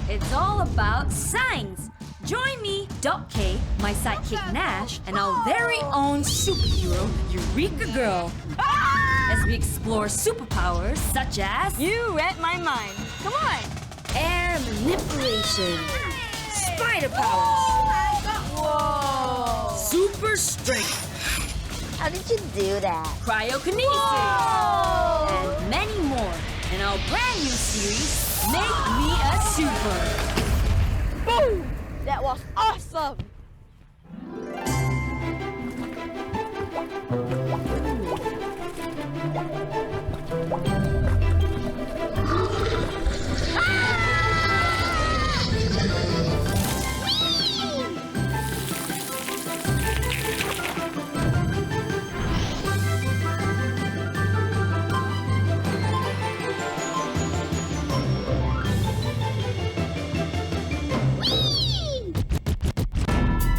It's all about science. Join me, Doc K, my sidekick Nash, and our very own superhero, Eureka Girl, as we explore superpowers such as... You read my mind. Come on. Air manipulation, spider powers, Whoa. super strength, How did you do that? cryokinesis, and many more in our brand new series, Make Me a Super. Boom. That was awesome.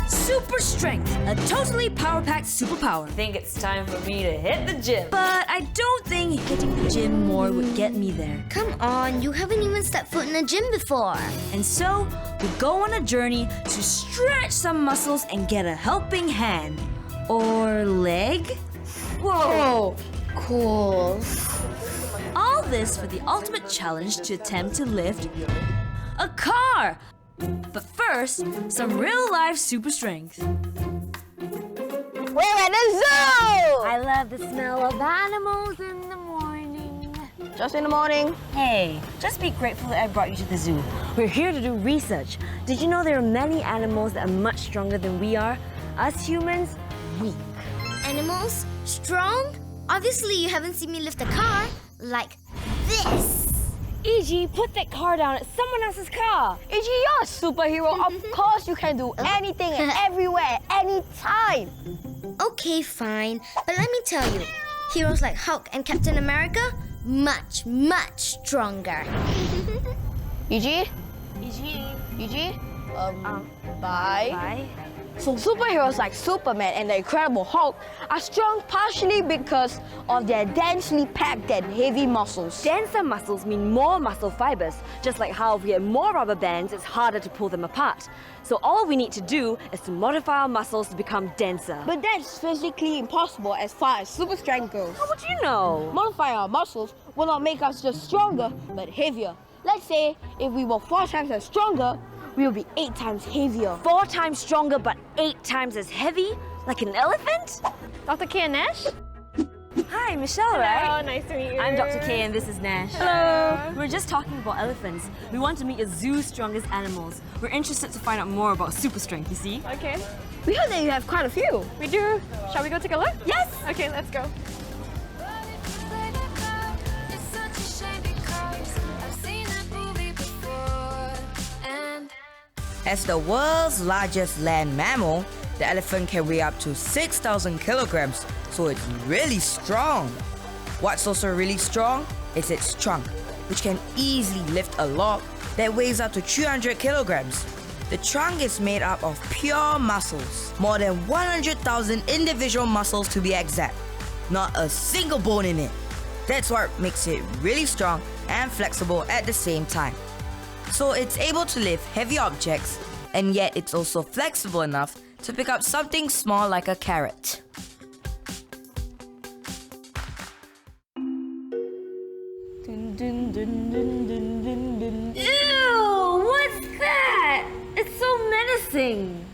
Super strength, a totally power-packed superpower. I think it's time for me to hit the gym. But I don't think hitting the gym more would get me there. Come on, you haven't even stepped foot in a gym before. And so, we go on a journey to stretch some muscles and get a helping hand. Or leg? Whoa, cool. All this for the ultimate challenge to attempt to lift a car. But first, some real-life super strength. We're at the zoo! I love the smell of animals in the morning. Just in the morning. Hey, just be grateful that I brought you to the zoo. We're here to do research. Did you know there are many animals that are much stronger than we are? Us humans, weak. Animals? Strong? Obviously, you haven't seen me lift a car like this. E.G., put that car down. It's someone else's car. E.G., you're a superhero. Of course you can do anything and everywhere, anytime. Okay, fine. But let me tell you, heroes like Hulk and Captain America, much, much stronger. E.G.? E.G., E.G.? Bye. bye. So superheroes like Superman and the Incredible Hulk are strong partially because of their densely packed and heavy muscles. Denser muscles mean more muscle fibers, just like how if we have more rubber bands, it's harder to pull them apart. So all we need to do is to modify our muscles to become denser. But that's physically impossible as far as super strength goes. How would you know? Modifying our muscles will not make us just stronger, but heavier. Let's say if we were 4 times as stronger, we will be 8 times heavier. 4 times stronger, but 8 times as heavy? Like an elephant? Dr. K and Nash? Hi, Michelle, right? Hello, nice to meet you. I'm Dr. K and this is Nash. Hello. We're just talking about elephants. We want to meet the zoo's strongest animals. We're interested to find out more about super strength, you see? Okay, We heard that you have quite a few. we do. Shall we go take a look? Yes! Okay, let's go. As the world's largest land mammal, the elephant can weigh up to 6,000 kilograms, so it's really strong. What's also really strong is its trunk, which can easily lift a log that weighs up to 300 kilograms. The trunk is made up of pure muscles, more than 100,000 individual muscles to be exact. Not a single bone in it. That's what makes it really strong and flexible at the same time. So it's able to lift heavy objects, and yet it's also flexible enough to pick up something small like a carrot. Ew! What's that? It's so menacing.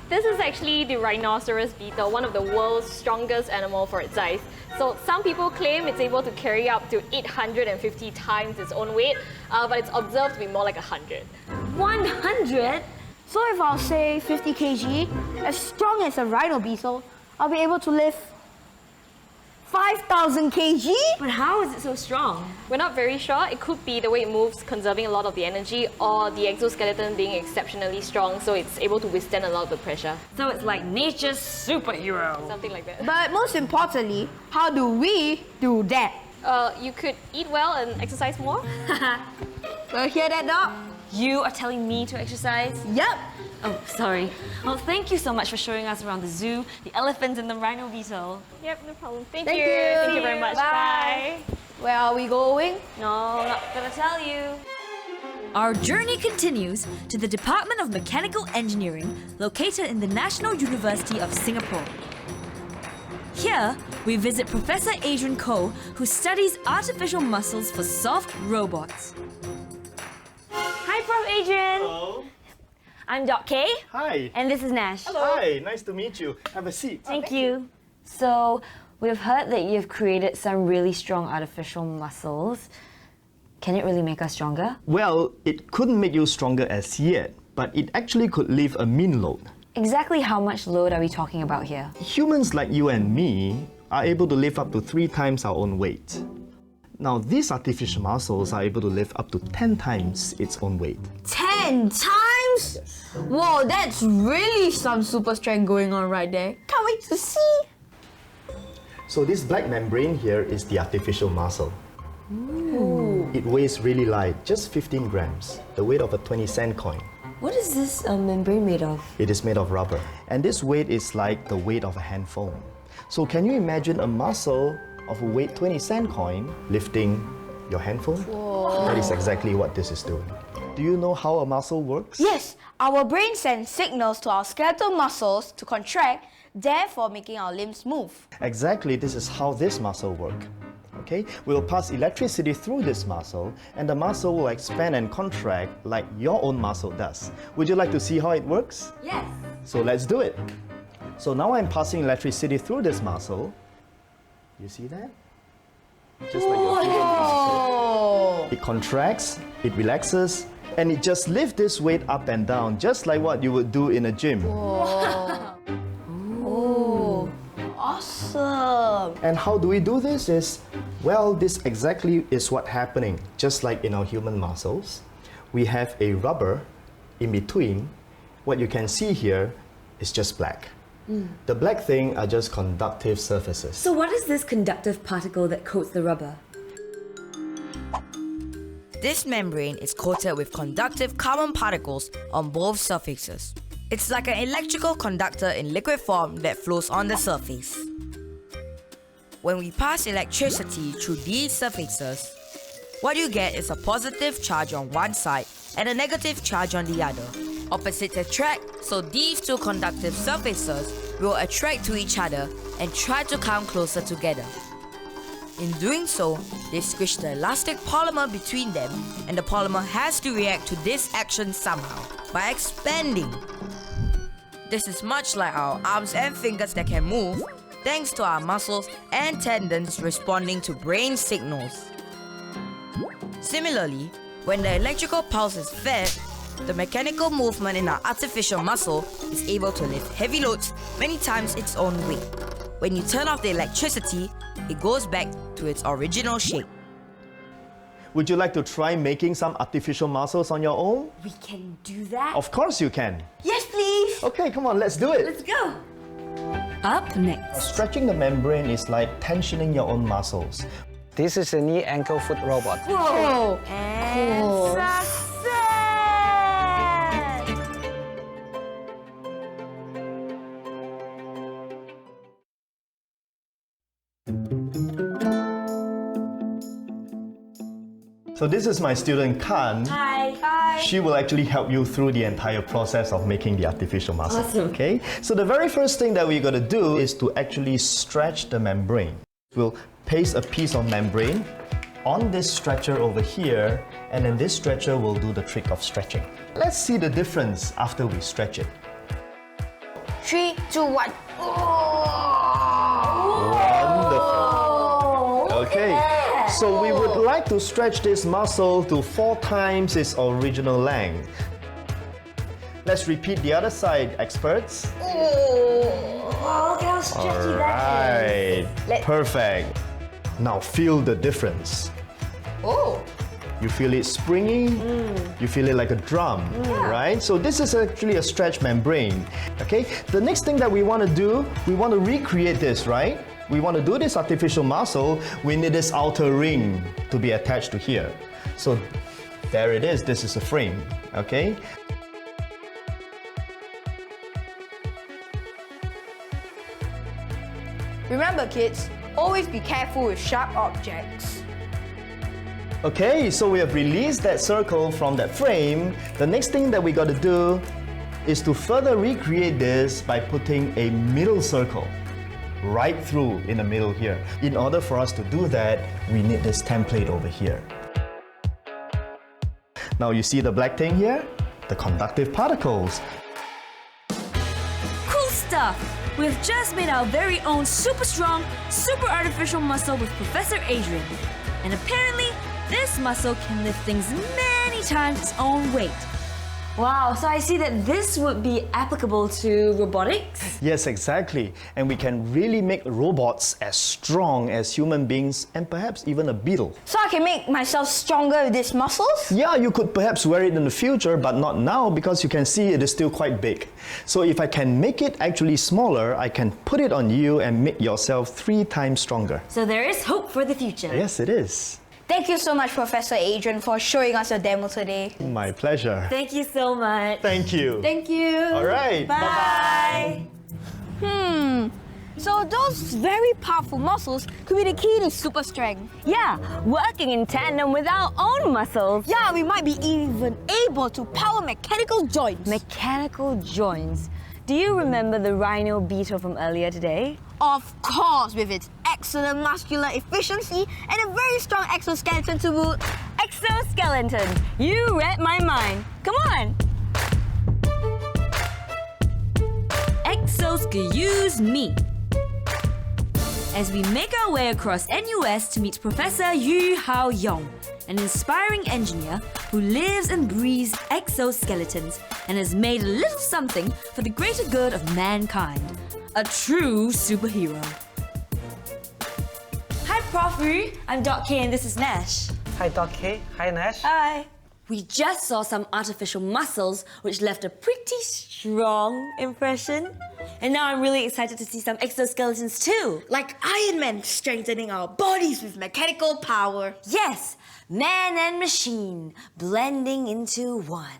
This is actually the rhinoceros beetle, one of the world's strongest animal for its size. So some people claim it's able to carry up to 850 times its own weight, but it's observed to be more like 100. 100? So if I'll say 50 kg, as strong as a rhino beetle, I'll be able to lift 5,000 kg? But how is it so strong? We're not very sure. It could be the way it moves, conserving a lot of the energy, or the exoskeleton being exceptionally strong, so it's able to withstand a lot of the pressure. So it's like nature's superhero. Something like that. But most importantly, how do we do that? You could eat well and exercise more. Well, hear that, Doc? You are telling me to exercise? Yep. Oh, sorry. Well, thank you so much for showing us around the zoo, the elephants and the rhino beetle. Yep, no problem. Thank Thank you. you. Thank you very much. Bye. Bye. Where are we going? No, not gonna tell you. Our journey continues to the Department of Mechanical Engineering, located in the National University of Singapore. Here, we visit Professor Adrian Koh, who studies artificial muscles for soft robots. Hi, Prof. Adrian. Hello. I'm Dr. K. Hi. And this is Nash. Hi, nice to meet you. Have a seat. Thank you. So, we've heard that you've created some really strong artificial muscles. Can it really make us stronger? Well, it couldn't make you stronger as yet, but it actually could lift a mean load. Exactly how much load are we talking about here? Humans like you and me are able to lift up to 3 times our own weight. Now, these artificial muscles are able to lift up to 10 times its own weight. 10 times? Whoa, that's really some super strength going on right there. Can't wait to see. So this black membrane here is the artificial muscle. It weighs really light, just 15 grams, the weight of a 20-cent coin. What is this membrane made of? It is made of rubber, and this weight is like the weight of a handphone. So can you imagine a muscle of a weight 20-cent coin lifting your handphone? Whoa. That is exactly what this is doing. Do you know how a muscle works? Yes, our brain sends signals to our skeletal muscles to contract, therefore making our limbs move. Exactly, this is how this muscle works. Okay, we'll pass electricity through this muscle, and the muscle will expand and contract like your own muscle does. Would you like to see how it works? Yes. So let's do it. So now I'm passing electricity through this muscle. You see that? Just like your human muscle. It contracts, it relaxes, and it just lifts this weight up and down, just like what you would do in a gym. Awesome. And how do we do this well, this exactly is what's happening. Just like in our human muscles, we have a rubber in between. What you can see here is just black. The black thing are just conductive surfaces. So what is this conductive particle that coats the rubber? This membrane is coated with conductive carbon particles on both surfaces. It's like an electrical conductor in liquid form that flows on the surface. When we pass electricity through these surfaces, what you get is a positive charge on one side and a negative charge on the other. Opposites attract, so these two conductive surfaces will attract to each other and try to come closer together. In doing so, they squish the elastic polymer between them, and the polymer has to react to this action somehow by expanding. This is much like our arms and fingers that can move, thanks to our muscles and tendons responding to brain signals. Similarly, when the electrical pulse is fed, the mechanical movement in our artificial muscle is able to lift heavy loads many times its own weight. When you turn off the electricity, it goes back to its original shape. Would you like to try making some artificial muscles on your own? We can do that? Of course you can. Yes, please! Okay, come on, let's do it. Let's go! Up next. Stretching the membrane is like tensioning your own muscles. This is a knee, ankle, foot robot. Whoa! And success! So this is my student Khan. Hi! Hi! She will actually help you through the entire process of making the artificial muscle. Awesome. Okay? So the very first thing that we're going to do is to actually stretch the membrane. We'll paste a piece of membrane on this stretcher over here, and then this stretcher will do the trick of stretching. Let's see the difference after we stretch it. 3, 2, 1. Wonderful. Okay. So we would like to stretch this muscle to 4 times its original length. Let's repeat the other side, experts. Oh, look how stretchy that is. Right. Perfect. Now feel the difference. Oh. You feel it springy, you feel it like a drum, right? So this is actually a stretch membrane, okay? The next thing that we want to do, we want to recreate this, right? We want to do this artificial muscle, we need this outer ring to be attached to here. So there it is, this is a frame, okay? Remember kids, always be careful with sharp objects. Okay, so we have released that circle from that frame. The next thing that we got to do is to further recreate this by putting a middle circle right through in the middle here. In order for us to do that, we need this template over here. Now you see the black thing here? The conductive particles. Cool stuff! We've just made our very own super strong, super artificial muscle with Professor Adrian. And apparently, this muscle can lift things many times its own weight. Wow, so I see that this would be applicable to robotics? Yes, exactly. And we can really make robots as strong as human beings and perhaps even a beetle. So I can make myself stronger with these muscles? Yeah, you could perhaps wear it in the future, but not now because you can see it is still quite big. So if I can make it actually smaller, I can put it on you and make yourself 3 times stronger. So there is hope for the future. Yes, it is. Thank you so much, Professor Adrian, for showing us your demo today. My pleasure. Thank you so much. Thank you. Thank you. All right. Bye. So those very powerful muscles could be the key to super strength. Yeah, working in tandem with our own muscles. Yeah, we might be even able to power mechanical joints. Mechanical joints. Do you remember the rhino beetle from earlier today? Of course, with its excellent muscular efficiency and a very strong exoskeleton to boot. Exoskeleton! You read my mind. Come on! Exos could use me. As we make our way across NUS to meet Professor Yu Hao Yong, an inspiring engineer who lives and breathes exoskeletons and has made a little something for the greater good of mankind. A true superhero. Hi, Prof. Yu. I'm Dr. K and this is Nash. Hi, Dr. K. Hi, Nash. Hi. We just saw some artificial muscles which left a pretty strong impression. And now I'm really excited to see some exoskeletons too. Like Iron Man strengthening our bodies with mechanical power. Yes, man and machine blending into one.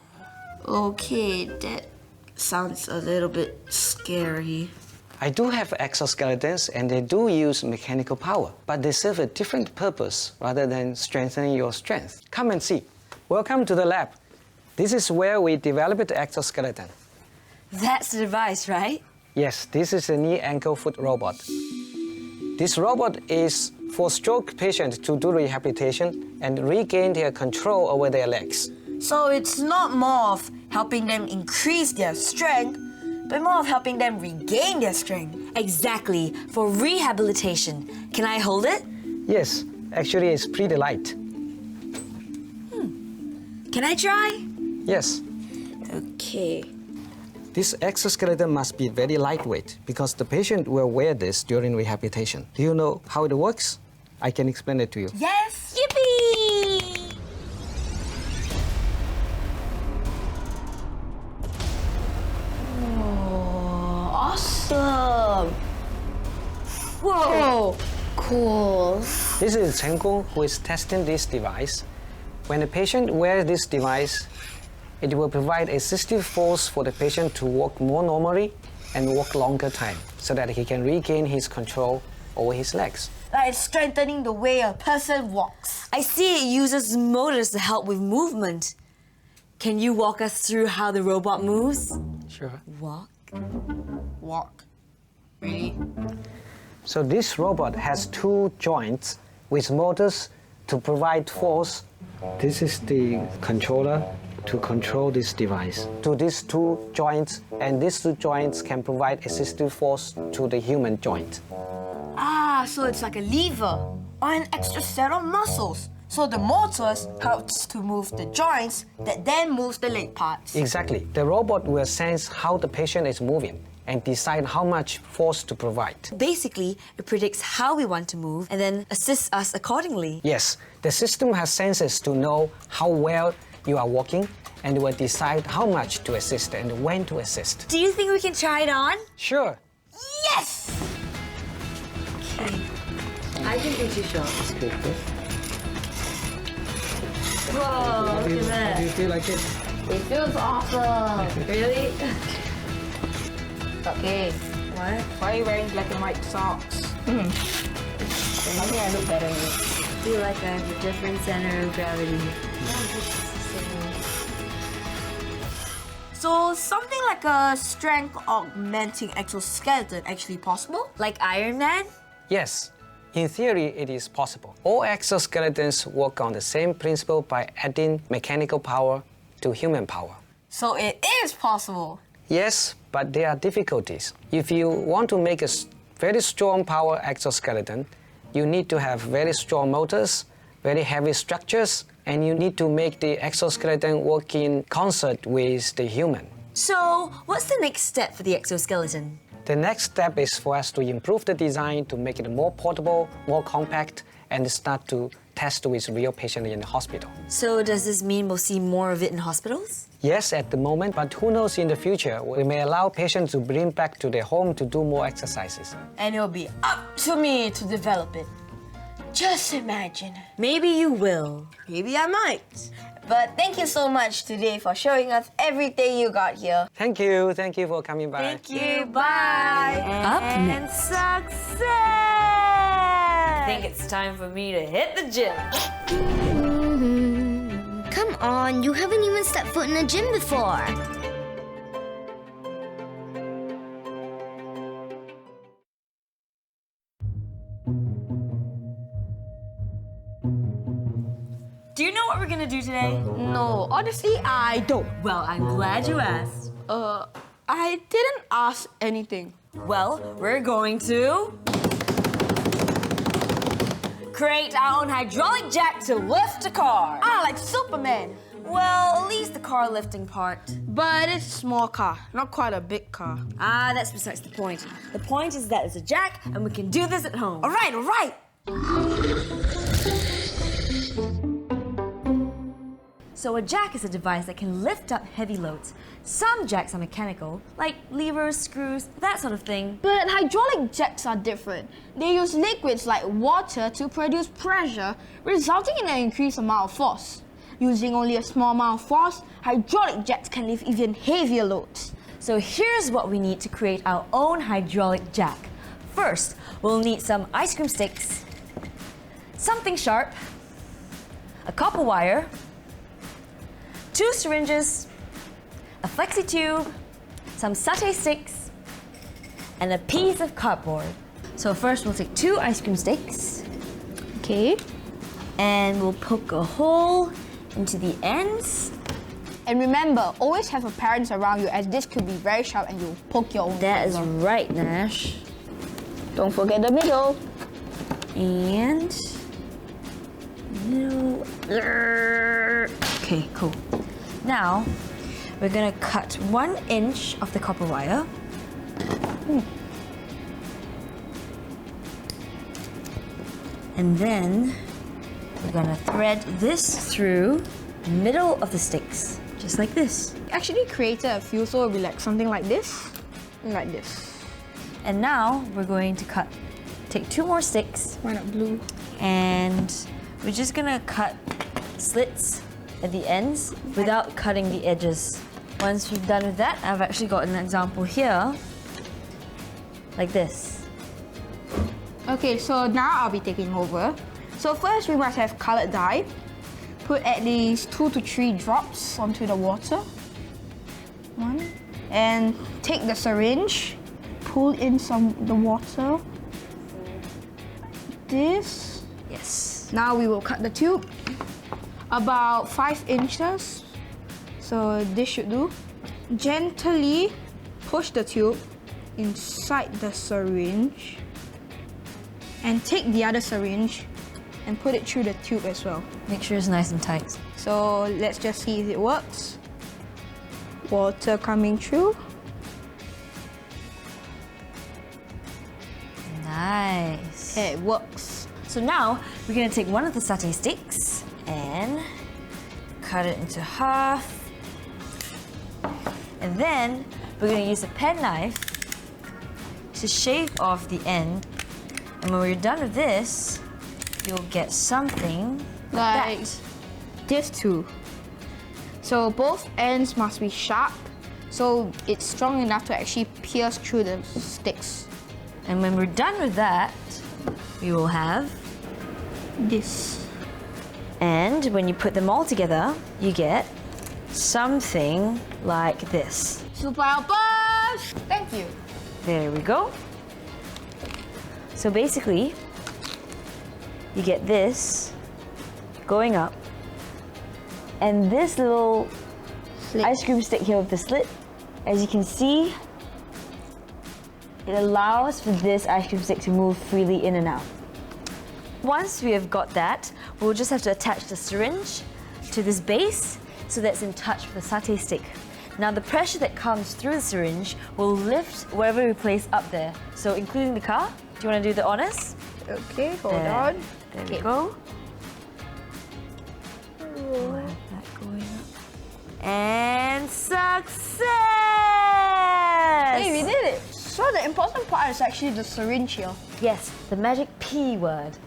Okay, that sounds a little bit scary. I do have exoskeletons and they do use mechanical power, but they serve a different purpose rather than strengthening your strength. Come and see. Welcome to the lab. This is where we developed the exoskeleton. That's the device, right? Yes, this is a knee, ankle, foot robot. This robot is for stroke patients to do rehabilitation and regain their control over their legs. So it's not more of helping them increase their strength, but more of helping them regain their strength. Exactly, for rehabilitation. Can I hold it? Yes, actually it's pretty light. Can I try? Yes. Okay. This exoskeleton must be very lightweight because the patient will wear this during rehabilitation. Do you know how it works? I can explain it to you. Yes! Yippee! Awesome! Whoa! Cool. This is Chen Gong who is testing this device. When the patient wears this device, it will provide assistive force for the patient to walk more normally and walk longer time so that he can regain his control over his legs. Like strengthening the way a person walks. I see it uses motors to help with movement. Can you walk us through how the robot moves? Sure. Walk. Walk. Really? So this robot has 2 joints with motors to provide force. This is the controller to control this device. To these 2 joints, and these 2 joints can provide assistive force to the human joint. Ah, so it's like a lever or an extra set of muscles. So the motors helps to move the joints that then moves the leg parts. Exactly. The robot will sense how the patient is moving and decide how much force to provide. Basically, it predicts how we want to move and then assists us accordingly. Yes, the system has sensors to know how well you are walking and will decide how much to assist and when to assist. Do you think we can try it on? Sure. Yes! Okay. I can do 2 shots. Whoa, look at that. Do you feel like it? It feels awesome. Really? Okay. What? Why are you wearing black and white socks? I think I look better in it. feel like I have a different center of gravity. So something like a strength augmenting exoskeleton actually possible? Like Iron Man? Yes, in theory it is possible. All exoskeletons work on the same principle by adding mechanical power to human power. So it is possible. Yes, but there are difficulties. If you want to make a very strong power exoskeleton, you need to have very strong motors, very heavy structures, and you need to make the exoskeleton work in concert with the human. So, what's the next step for the exoskeleton? The next step is for us to improve the design to make it more portable, more compact, and start to test with real patients in the hospital. So, does this mean we'll see more of it in hospitals? Yes, at the moment, but who knows in the future, we may allow patients to bring back to their home to do more exercises. And it'll be up to me to develop it. Just imagine. Maybe you will. Maybe I might. But thank you so much today for showing us everything you got here. Thank you for coming by. Thank you, bye. Up next. Success! I think it's time for me to hit the gym. Come on, you haven't even stepped foot in a gym before. Do you know what we're gonna do today? No, honestly, I don't. Well, I'm glad you asked. I didn't ask anything. Well, we're going to create our own hydraulic jack to lift a car. Ah, like Superman. Well, at least the car lifting part. But it's a small car, not quite a big car. Ah, that's besides the point. The point is that it's a jack and we can do this at home. All right. So a jack is a device that can lift up heavy loads. Some jacks are mechanical, like levers, screws, that sort of thing. But hydraulic jacks are different. They use liquids like water to produce pressure, resulting in an increased amount of force. Using only a small amount of force, hydraulic jacks can lift even heavier loads. So here's what we need to create our own hydraulic jack. First, we'll need some ice cream sticks, something sharp, a copper wire, 2 syringes, a flexi tube, some satay sticks, and a piece of cardboard. So first we'll take 2 ice cream sticks. Okay. And we'll poke a hole into the ends. And remember, always have your parents around you, as this could be very sharp and you'll poke your own. That is right, Nash. Don't forget the middle. And middle. Okay, cool. Now we're gonna cut 1 inch of the copper wire. And then we're gonna thread this through the middle of the sticks, just like this. Actually created a few, so it'll be like something like this. And like this. And now we're going to take 2 more sticks. Why not blue? And we're just gonna cut slits at the ends without cutting the edges. Once we've done with that, I've actually got an example here, like this. Okay, so now I'll be taking over. So first we must have colored dye. Put at least 2 to 3 drops onto the water. 1. And take the syringe, pull in the water. This. Yes. Now we will cut the tube. About 5 inches. So this should do. Gently push the tube inside the syringe. And take the other syringe and put it through the tube as well. Make sure it's nice and tight. So let's just see if it works. Water coming through. Nice. It works. So now we're gonna take 1 of the satay sticks and cut it into half. And then we're gonna use a penknife to shave off the end. And when we're done with this, you'll get something Like that. this too. So both ends must be sharp, so it's strong enough to actually pierce through the sticks. And when we're done with that, we will have this. And when you put them all together, you get something like this. Super helpers! Thank you. There we go. So basically, you get this going up, and this little ice cream stick here with the slit, as you can see, it allows for this ice cream stick to move freely in and out. Once we have got that, we'll just have to attach the syringe to this base so that it's in touch with the satay stick. Now the pressure that comes through the syringe will lift whatever we place up there. So including the car. Do you want to do the honors? Okay, hold on. There we go. We'll have that going up. And success! Hey, we did it! So the important part is actually the syringe here. Yes, the magic P word.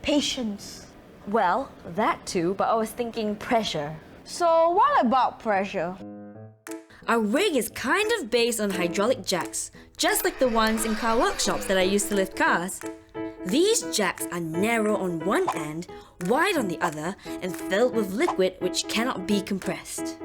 Patience. Well, that too, but I was thinking pressure. So what about pressure? Our rig is kind of based on hydraulic jacks, just like the ones in car workshops that I used to lift cars. These jacks are narrow on one end, wide on the other, and filled with liquid which cannot be compressed.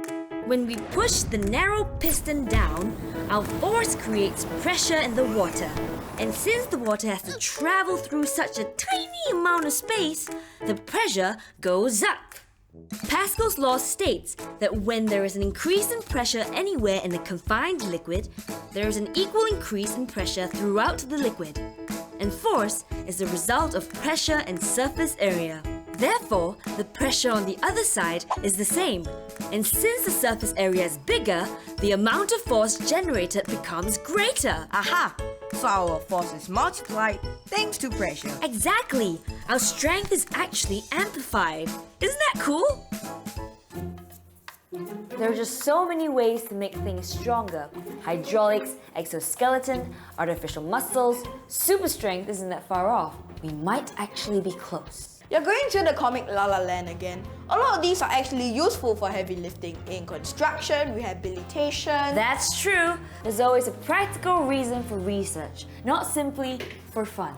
When we push the narrow piston down, our force creates pressure in the water. And since the water has to travel through such a tiny amount of space, the pressure goes up. Pascal's law states that when there is an increase in pressure anywhere in a confined liquid, there is an equal increase in pressure throughout the liquid. And force is the result of pressure and surface area. Therefore, the pressure on the other side is the same. And since the surface area is bigger, the amount of force generated becomes greater. Aha! So our force is multiplied thanks to pressure. Exactly! Our strength is actually amplified. Isn't that cool? There are just so many ways to make things stronger. Hydraulics, exoskeleton, artificial muscles, super strength isn't that far off. We might actually be close. You're going to the comic La La Land again. A lot of these are actually useful for heavy lifting in construction, rehabilitation. That's true. There's always a practical reason for research, not simply for fun.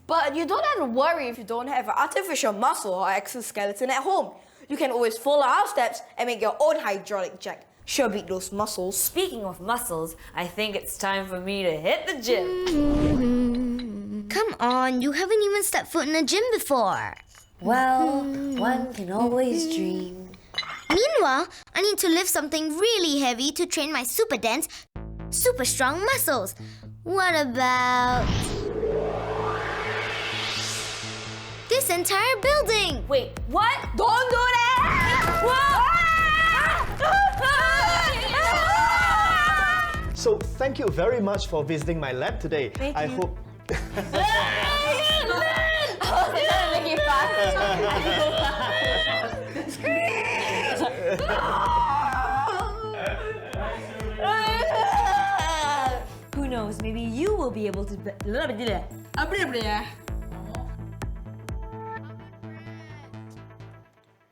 But you don't have to worry if you don't have an artificial muscle or exoskeleton at home. You can always follow our steps and make your own hydraulic jack. Sure beat those muscles. Speaking of muscles, I think it's time for me to hit the gym. Come on, you haven't even stepped foot in a gym before. Well, one can always dream. Meanwhile, I need to lift something really heavy to train my super dense, super strong muscles. What about this entire building? Wait, what? Don't do that! So thank you very much for visiting my lab today. I hope. Who knows, maybe you will be able to...